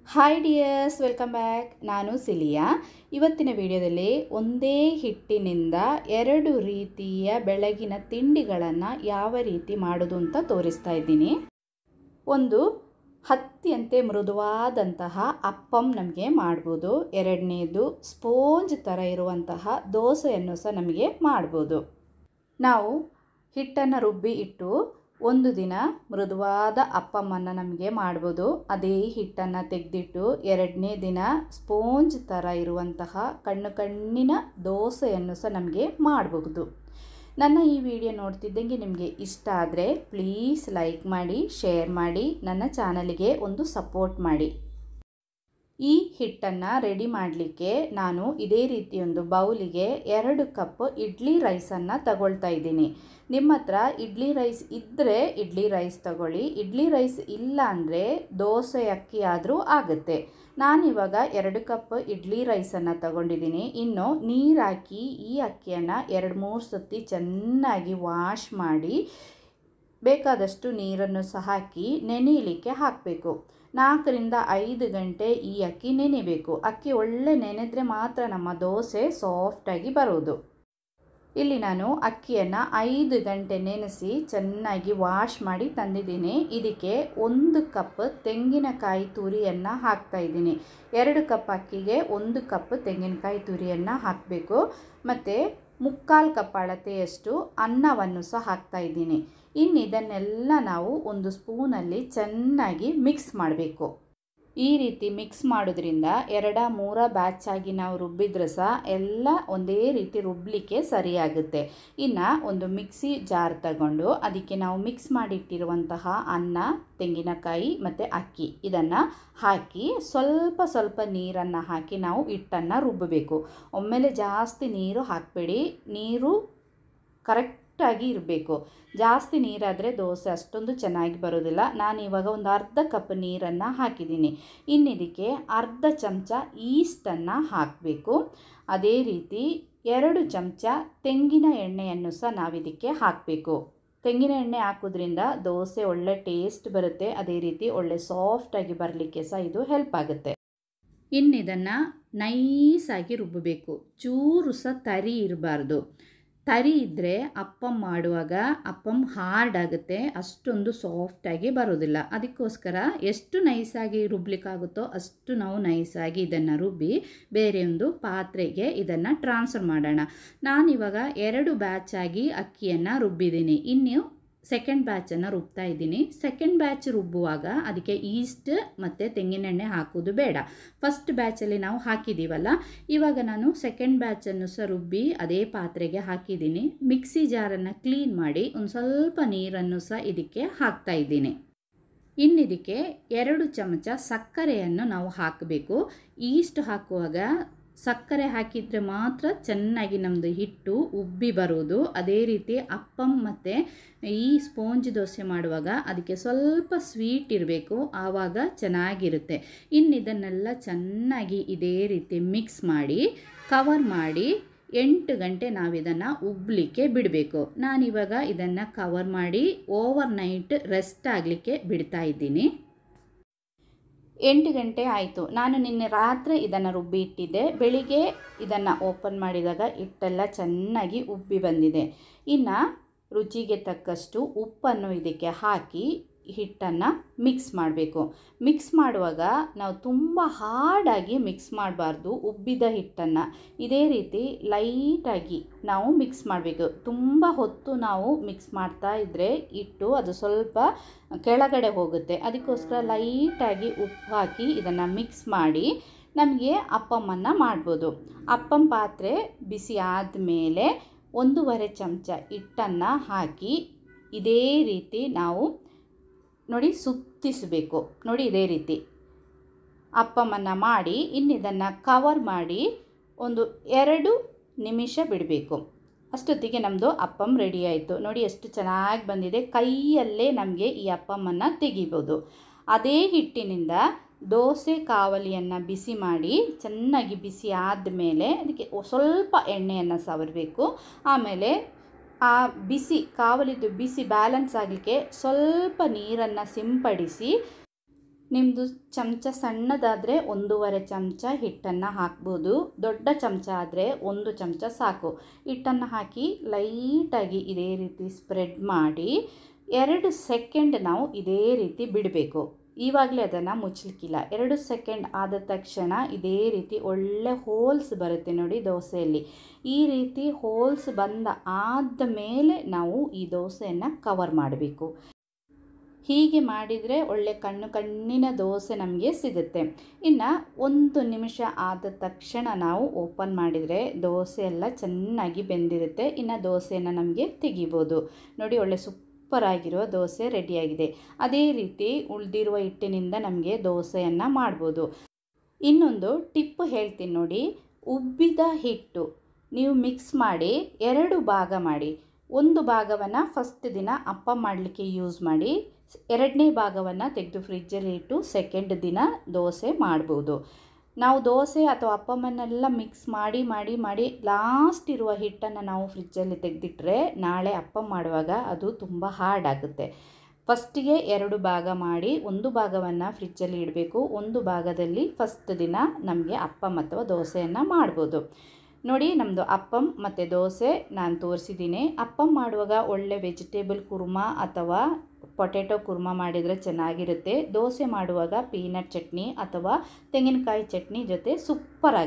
Hi dears, welcome back. ನಾನು cilia. ಇವತ್ತಿನ ವಿಡಿಯೋದಲ್ಲಿ ಒಂದೇ ಹಿಟ್ಟಿನಿಂದ 2 ರೀತಿಯ ಬೆಳಗಿನ ತಿಂಡಿಗಳನ್ನು ಯಾವ ರೀತಿ ಮಾಡೋದು ಅಂತ ತೋರಿಸ್ತಾ ಇದ್ದೀನಿ. ಒಂದು ಹತ್ತಿಯಂತೆ ಮೃದುವಾದಂತಹ ಅಪ್ಪಂ ನಮಗೆ ಮಾಡ್ಬೋದು. ಎರಡನೇದು ಸ್ಪೋಂಜ್ ಥರ ಇರುವಂತಹ ದೋಸೆಯನ್ನು ಸಹ ನಮಗೆ ಮಾಡ್ಬೋದು. ನಾವು ಹಿಟ್ಟನ್ನು ರುಬ್ಬಿ ಇಟ್ಟು ಒಂದು ದಿನ ಮೃದುವಾದ ಅಪ್ಪಮ್ಮನ್ನು ನಮಗೆ ಮಾಡ್ಬೋದು. ಅದೇ ಹಿಟ್ಟನ್ನು ತೆಗೆದಿಟ್ಟು ಎರಡನೇ ದಿನ ಸ್ಪೋಂಜ್ ಥರ ಇರುವಂತಹ ಕಣ್ಣಿನ ದೋಸೆಯನ್ನು ಸಹ ನಮಗೆ ಮಾಡಬಹುದು. ನನ್ನ ಈ ವಿಡಿಯೋ ನೋಡ್ತಿದ್ದಂಗೆ ನಿಮಗೆ ಇಷ್ಟ ಆದರೆ ಪ್ಲೀಸ್ ಲೈಕ್ ಮಾಡಿ, ಶೇರ್ ಮಾಡಿ, ನನ್ನ ಚಾನಲಿಗೆ ಒಂದು ಸಪೋರ್ಟ್ ಮಾಡಿ. ಈ ಹಿಟ್ಟನ್ನು ರೆಡಿ ಮಾಡಲಿಕ್ಕೆ ನಾನು ಇದೇ ರೀತಿ ಒಂದು ಬೌಲಿಗೆ 2 ಕಪ್ ಇಡ್ಲಿ ರೈಸನ್ನು ತಗೊಳ್ತಾ ಇದ್ದೀನಿ. ನಿಮ್ಮ ಹತ್ರ ಇಡ್ಲಿ ರೈಸ್ ಇದ್ದರೆ ಇಡ್ಲಿ ರೈಸ್ ತಗೊಳ್ಳಿ, ಇಡ್ಲಿ ರೈಸ್ ಇಲ್ಲ ಅಂದರೆ ದೋಸೆ ಅಕ್ಕಿ ಆದರೂ ಆಗುತ್ತೆ. ನಾನಿವಾಗ 2 ಕಪ್ ಇಡ್ಲಿ ರೈಸನ್ನು ತಗೊಂಡಿದ್ದೀನಿ. ಇನ್ನು ನೀರು ಹಾಕಿ ಈ ಅಕ್ಕಿಯನ್ನು 2-3 ಸತಿ ಚೆನ್ನಾಗಿ ವಾಶ್ ಮಾಡಿ ಬೇಕಾದಷ್ಟು ನೀರನ್ನು ಸಹ ಹಾಕಿ ನೆನೆಯಲಿಕ್ಕೆ ಹಾಕಬೇಕು. 4-5 ಗಂಟೆ ಈ ಅಕ್ಕಿ ನೆನೆಯಬೇಕು. ಅಕ್ಕಿ ಒಳ್ಳೆ ನೆನೆದ್ರೆ ಮಾತ್ರ ನಮ್ಮ ದೋಸೆ ಸಾಫ್ಟಾಗಿ ಬರೋದು. ಇಲ್ಲಿ ನಾನು ಅಕ್ಕಿಯನ್ನು 5 ಗಂಟೆ ನೆನೆಸಿ ಚೆನ್ನಾಗಿ ವಾಶ್ ಮಾಡಿ ತಂದಿದ್ದೀನಿ. ಇದಕ್ಕೆ 1 ಕಪ್ ತೆಂಗಿನಕಾಯಿ ತುರಿಯನ್ನು ಹಾಕ್ತಾ ಇದ್ದೀನಿ. 2 ಕಪ್ ಅಕ್ಕಿಗೆ 1 ಕಪ್ ತೆಂಗಿನಕಾಯಿ ತುರಿಯನ್ನು ಹಾಕಬೇಕು. ಮತ್ತು 3/4 ಕಪ್ ಅಳತೆಯಷ್ಟು ಅನ್ನವನ್ನು ಸಹ ಹಾಕ್ತಾ ಇದ್ದೀನಿ. ಇನ್ನು ಇದನ್ನೆಲ್ಲ ನಾವು ಒಂದು ಸ್ಪೂನಲ್ಲಿ ಚೆನ್ನಾಗಿ ಮಿಕ್ಸ್ ಮಾಡಬೇಕು. ಈ ರೀತಿ ಮಿಕ್ಸ್ ಮಾಡೋದ್ರಿಂದ 2-3 ಬ್ಯಾಚ್ ಆಗಿ ನಾವು ರುಬ್ಬಿದ್ರೆ ಸಹ ಎಲ್ಲ ಒಂದೇ ರೀತಿ ರುಬ್ಬಲಿಕ್ಕೆ ಸರಿಯಾಗುತ್ತೆ. ಇನ್ನು ಒಂದು ಮಿಕ್ಸಿ ಜಾರ್ ತಗೊಂಡು ಅದಕ್ಕೆ ನಾವು ಮಿಕ್ಸ್ ಮಾಡಿಟ್ಟಿರುವಂತಹ ಅನ್ನ, ತೆಂಗಿನಕಾಯಿ ಮತ್ತು ಅಕ್ಕಿ ಇದನ್ನು ಹಾಕಿ ಸ್ವಲ್ಪ ನೀರನ್ನು ಹಾಕಿ ನಾವು ಹಿಟ್ಟನ್ನು ರುಬ್ಬಬೇಕು. ಒಮ್ಮೆಲೆ ಜಾಸ್ತಿ ನೀರು ಹಾಕಬೇಡಿ, ನೀರು ಕರೆಕ್ಟಾಗಿ ಇರಬೇಕು. ಜಾಸ್ತಿ ನೀರಾದರೆ ದೋಸೆ ಅಷ್ಟೊಂದು ಚೆನ್ನಾಗಿ ಬರೋದಿಲ್ಲ. ನಾನಿವಾಗ ಒಂದು ಅರ್ಧ ಕಪ್ ನೀರನ್ನು ಹಾಕಿದ್ದೀನಿ. ಇನ್ನು ಇದಕ್ಕೆ ಅರ್ಧ ಚಮಚ ಈಸ್ಟನ್ನು ಹಾಕಬೇಕು. ಅದೇ ರೀತಿ 2 ಚಮಚ ತೆಂಗಿನ ಎಣ್ಣೆಯನ್ನು ಸಹ ನಾವಿದಕ್ಕೆ ಹಾಕಬೇಕು. ತೆಂಗಿನ ಎಣ್ಣೆ ಹಾಕೋದ್ರಿಂದ ದೋಸೆ ಒಳ್ಳೆ ಟೇಸ್ಟ್ ಬರುತ್ತೆ. ಅದೇ ರೀತಿ ಒಳ್ಳೆ ಸಾಫ್ಟಾಗಿ ಬರಲಿಕ್ಕೆ ಸಹ ಇದು ಹೆಲ್ಪ್ ಆಗುತ್ತೆ. ಇನ್ನು ಇದನ್ನು ನೈಸಾಗಿ ರುಬ್ಬಬೇಕು. ಚೂರು ಸಹ ತರಿ ಇರಬಾರ್ದು. ತರಿ ಇದ್ದರೆ ಅಪ್ಪಂ ಮಾಡುವಾಗ ಅಪ್ಪಂ ಹಾರ್ಡ್ ಆಗುತ್ತೆ, ಅಷ್ಟೊಂದು ಸಾಫ್ಟಾಗಿ ಬರೋದಿಲ್ಲ. ಅದಕ್ಕೋಸ್ಕರ ಎಷ್ಟು ನೈಸಾಗಿ ರುಬ್ಬಲಿಕ್ಕಾಗುತ್ತೋ ಅಷ್ಟು ನಾವು ನೈಸಾಗಿ ಇದನ್ನು ರುಬ್ಬಿ ಬೇರೆ ಒಂದು ಪಾತ್ರೆಗೆ ಇದನ್ನು ಟ್ರಾನ್ಸ್ಫರ್ ಮಾಡೋಣ. ನಾನಿವಾಗ 2 ಬ್ಯಾಚ್ ಆಗಿ ಅಕ್ಕಿಯನ್ನು ರುಬ್ಬಿದ್ದೀನಿ. ಇನ್ನು ಸೆಕೆಂಡ್ ಬ್ಯಾಚನ್ನು ರುಬ್ತಾ ಇದ್ದೀನಿ. ಸೆಕೆಂಡ್ ಬ್ಯಾಚ್ ರುಬ್ಬುವಾಗ ಅದಕ್ಕೆ ಈಸ್ಟ್ ಮತ್ತು ತೆಂಗಿನೆಣ್ಣೆ ಹಾಕೋದು ಬೇಡ. ಫಸ್ಟ್ ಬ್ಯಾಚಲ್ಲಿ ನಾವು ಹಾಕಿದ್ದೀವಲ್ಲ, ಇವಾಗ ನಾನು ಸೆಕೆಂಡ್ ಬ್ಯಾಚನ್ನು ಸಹ ರುಬ್ಬಿ ಅದೇ ಪಾತ್ರೆಗೆ ಹಾಕಿದ್ದೀನಿ. ಮಿಕ್ಸಿ ಜಾರನ್ನು ಕ್ಲೀನ್ ಮಾಡಿ ಒಂದು ಸ್ವಲ್ಪ ನೀರನ್ನು ಸಹ ಇದಕ್ಕೆ ಹಾಕ್ತಾ ಇದ್ದೀನಿ. ಇನ್ನಿದಕ್ಕೆ 2 ಚಮಚ ಸಕ್ಕರೆಯನ್ನು ನಾವು ಹಾಕಬೇಕು. ಈಸ್ಟ್ ಹಾಕುವಾಗ ಸಕ್ಕರೆ ಹಾಕಿದರೆ ಮಾತ್ರ ಚೆನ್ನಾಗಿ ನಮ್ಮದು ಹಿಟ್ಟು ಉಬ್ಬಿ ಬರೋದು. ಅದೇ ರೀತಿ ಅಪ್ಪಂ ಮತ್ತು ಈ ಸ್ಪೋಂಜ್ ದೋಸೆ ಮಾಡುವಾಗ ಅದಕ್ಕೆ ಸ್ವಲ್ಪ ಸ್ವೀಟ್ ಇರಬೇಕು, ಆವಾಗ ಚೆನ್ನಾಗಿರುತ್ತೆ. ಇನ್ನು ಇದನ್ನೆಲ್ಲ ಚೆನ್ನಾಗಿ ಇದೇ ರೀತಿ ಮಿಕ್ಸ್ ಮಾಡಿ ಕವರ್ ಮಾಡಿ 8 ಗಂಟೆ ನಾವಿದನ್ನು ಉಬ್ಬಲಿಕ್ಕೆ ಬಿಡಬೇಕು. ನಾನಿವಾಗ ಇದನ್ನು ಕವರ್ ಮಾಡಿ ಓವರ್ ನೈಟ್ ರೆಸ್ಟ್ ಆಗಲಿಕ್ಕೆ ಬಿಡ್ತಾ ಇದ್ದೀನಿ. 8 ಗಂಟೆ ಆಯಿತು. ನಾನು ನಿನ್ನೆ ರಾತ್ರಿ ಇದನ್ನು ರುಬ್ಬಿ ಇಟ್ಟಿದ್ದೆ. ಬೆಳಿಗ್ಗೆ ಇದನ್ನು ಓಪನ್ ಮಾಡಿದಾಗ ಹಿಟ್ಟೆಲ್ಲ ಚೆನ್ನಾಗಿ ಉಬ್ಬಿ ಬಂದಿದೆ. ಇನ್ನು ರುಚಿಗೆ ತಕ್ಕಷ್ಟು ಉಪ್ಪನ್ನು ಇದಕ್ಕೆ ಹಾಕಿ ಹಿಟ್ಟನ್ನು ಮಿಕ್ಸ್ ಮಾಡಬೇಕು. ಮಿಕ್ಸ್ ಮಾಡುವಾಗ ನಾವು ತುಂಬ ಹಾರ್ಡಾಗಿ ಮಿಕ್ಸ್ ಮಾಡಬಾರ್ದು. ಉಬ್ಬಿದ ಹಿಟ್ಟನ್ನು ಇದೇ ರೀತಿ ಲೈಟಾಗಿ ನಾವು ಮಿಕ್ಸ್ ಮಾಡಬೇಕು. ತುಂಬ ಹೊತ್ತು ನಾವು ಮಿಕ್ಸ್ ಮಾಡ್ತಾ ಇದ್ದರೆ ಹಿಟ್ಟು ಅದು ಸ್ವಲ್ಪ ಕೆಳಗಡೆ ಹೋಗುತ್ತೆ. ಅದಕ್ಕೋಸ್ಕರ ಲೈಟಾಗಿ ಉಪ್ಪು ಹಾಕಿ ಇದನ್ನು ಮಿಕ್ಸ್ ಮಾಡಿ ನಮಗೆ ಅಪ್ಪಮ್ಮನ್ನು ಮಾಡ್ಬೋದು. ಅಪ್ಪಂ ಪಾತ್ರೆ ಬಿಸಿ ಆದಮೇಲೆ 1/2 ಚಮಚ ಹಿಟ್ಟನ್ನು ಹಾಕಿ ಇದೇ ರೀತಿ ನಾವು ನೋಡಿ ಸುತ್ತಿಸಬೇಕು. ನೋಡಿ ಇದೇ ರೀತಿ ಅಪ್ಪಮ್ಮನ್ನು ಮಾಡಿ ಇನ್ನಿದನ್ನು ಕವರ್ ಮಾಡಿ ಒಂದು 2 ನಿಮಿಷ ಬಿಡಬೇಕು. ಅಷ್ಟೊತ್ತಿಗೆ ನಮ್ಮದು ಅಪ್ಪಂ ರೆಡಿ ಆಯಿತು. ನೋಡಿ ಎಷ್ಟು ಚೆನ್ನಾಗಿ ಬಂದಿದೆ. ಕೈಯಲ್ಲೇ ನಮಗೆ ಈ ಅಪ್ಪಮ್ಮನ್ನು ತೆಗಿಬೋದು. ಅದೇ ಹಿಟ್ಟಿನಿಂದ ದೋಸೆ ಕಾವಲಿಯನ್ನು ಬಿಸಿ ಮಾಡಿ ಚೆನ್ನಾಗಿ ಬಿಸಿ ಆದಮೇಲೆ ಅದಕ್ಕೆ ಸ್ವಲ್ಪ ಎಣ್ಣೆಯನ್ನು ಸವರಬೇಕು. ಆಮೇಲೆ ಆ ಬಿಸಿ ಕಾವಲಿದು ಬಿಸಿ ಬ್ಯಾಲೆನ್ಸ್ ಆಗಲಿಕ್ಕೆ ಸ್ವಲ್ಪ ನೀರನ್ನು ಸಿಂಪಡಿಸಿ ನಿಮ್ಮದು ಚಮಚ ಸಣ್ಣದಾದರೆ 1.5 ಚಮಚ ಹಿಟ್ಟನ್ನು ಹಾಕ್ಬೋದು. ದೊಡ್ಡ ಚಮಚ ಆದರೆ 1 ಚಮಚ ಸಾಕು. ಹಿಟ್ಟನ್ನು ಹಾಕಿ ಲೈಟಾಗಿ ಇದೇ ರೀತಿ ಸ್ಪ್ರೆಡ್ ಮಾಡಿ 2 ಸೆಕೆಂಡ್ ನಾವು ಇದೇ ರೀತಿ ಬಿಡಬೇಕು. ಇವಾಗಲೇ ಅದನ್ನು ಮುಚ್ಚಲಿಕ್ಕಿಲ್ಲ. 2 ಸೆಕೆಂಡ್ ಆದ ತಕ್ಷಣ ಇದೇ ರೀತಿ ಒಳ್ಳೆ ಹೋಲ್ಸ್ ಬರುತ್ತೆ ನೋಡಿ ದೋಸೆಯಲ್ಲಿ. ಈ ರೀತಿ ಹೋಲ್ಸ್ ಬಂದ ಆದ ಮೇಲೆ ನಾವು ಈ ದೋಸೆಯನ್ನು ಕವರ್ ಮಾಡಬೇಕು. ಹೀಗೆ ಮಾಡಿದರೆ ಒಳ್ಳೆ ಕಣ್ಣಿನ ದೋಸೆ ನಮಗೆ ಸಿಗುತ್ತೆ. ಇನ್ನು 1 ನಿಮಿಷ ಆದ ತಕ್ಷಣ ನಾವು ಓಪನ್ ಮಾಡಿದರೆ ದೋಸೆ ಎಲ್ಲ ಚೆನ್ನಾಗಿ ಬೆಂದಿರುತ್ತೆ. ಇನ್ನು ದೋಸೆಯನ್ನು ನಮಗೆ ತೆಗಿಬೋದು. ನೋಡಿ ಒಳ್ಳೆ ಸೂಪರಾಗಿರುವ ದೋಸೆ ರೆಡಿಯಾಗಿದೆ. ಅದೇ ರೀತಿ ಉಳಿದಿರುವ ಹಿಟ್ಟಿನಿಂದ ನಮಗೆ ದೋಸೆಯನ್ನು ಮಾಡ್ಬೋದು. ಇನ್ನೊಂದು ಟಿಪ್ ಹೇಳ್ತೀನಿ ನೋಡಿ. ಉಬ್ಬಿದ ಹಿಟ್ಟು ನೀವು ಮಿಕ್ಸ್ ಮಾಡಿ 2 ಭಾಗ ಮಾಡಿ. ಒಂದು ಭಾಗವನ್ನು ಫಸ್ಟ್ ದಿನ ಅಪ್ಪ ಮಾಡಲಿಕ್ಕೆ ಯೂಸ್ ಮಾಡಿ, 2ನೇ ಭಾಗವನ್ನು ತೆಗೆದು ಫ್ರಿಜ್ಜಲ್ಲಿ ಇಟ್ಟು ಸೆಕೆಂಡ್ ದಿನ ದೋಸೆ ಮಾಡ್ಬೋದು. ನಾವು ದೋಸೆ ಅಥವಾ ಅಪ್ಪಮ್ಮನ್ನೆಲ್ಲ ಮಿಕ್ಸ್ ಮಾಡಿ ಮಾಡಿ ಮಾಡಿ ಲಾಸ್ಟ್ ಇರುವ ಹಿಟ್ಟನ್ನು ನಾವು ಫ್ರಿಜ್ಜಲ್ಲಿ ತೆಗೆದಿಟ್ಟರೆ ನಾಳೆ ಅಪ್ಪ ಮಾಡುವಾಗ ಅದು ತುಂಬ ಹಾರ್ಡ್ ಆಗುತ್ತೆ. ಫಸ್ಟಿಗೆ 2 ಭಾಗ ಮಾಡಿ ಒಂದು ಭಾಗವನ್ನು ಫ್ರಿಜ್ಜಲ್ಲಿ ಇಡಬೇಕು. ಒಂದು ಭಾಗದಲ್ಲಿ ಫಸ್ಟ್ ದಿನ ನಮಗೆ ಅಪ್ಪಮ್ ಅಥವಾ ದೋಸೆಯನ್ನು ಮಾಡ್ಬೋದು. ನೋಡಿ ನಮ್ಮದು ಅಪ್ಪಮ್ ಮತ್ತು ದೋಸೆ ನಾನು ತೋರಿಸಿದ್ದೀನಿ. ಅಪ್ಪಮ್ ಮಾಡುವಾಗ ಒಳ್ಳೆ ವೆಜಿಟೇಬಲ್ ಕುರ್ಮಾ ಅಥವಾ ಪೊಟೆಟೊ ಕುರ್ಮಾ ಮಾಡಿದರೆ ಚೆನ್ನಾಗಿರುತ್ತೆ. ದೋಸೆ ಮಾಡುವಾಗ ಪೀನಟ್ ಚಟ್ನಿ ಅಥವಾ ತೆಂಗಿನಕಾಯಿ ಚಟ್ನಿ ಜೊತೆ ಸೂಪರಾಗಿ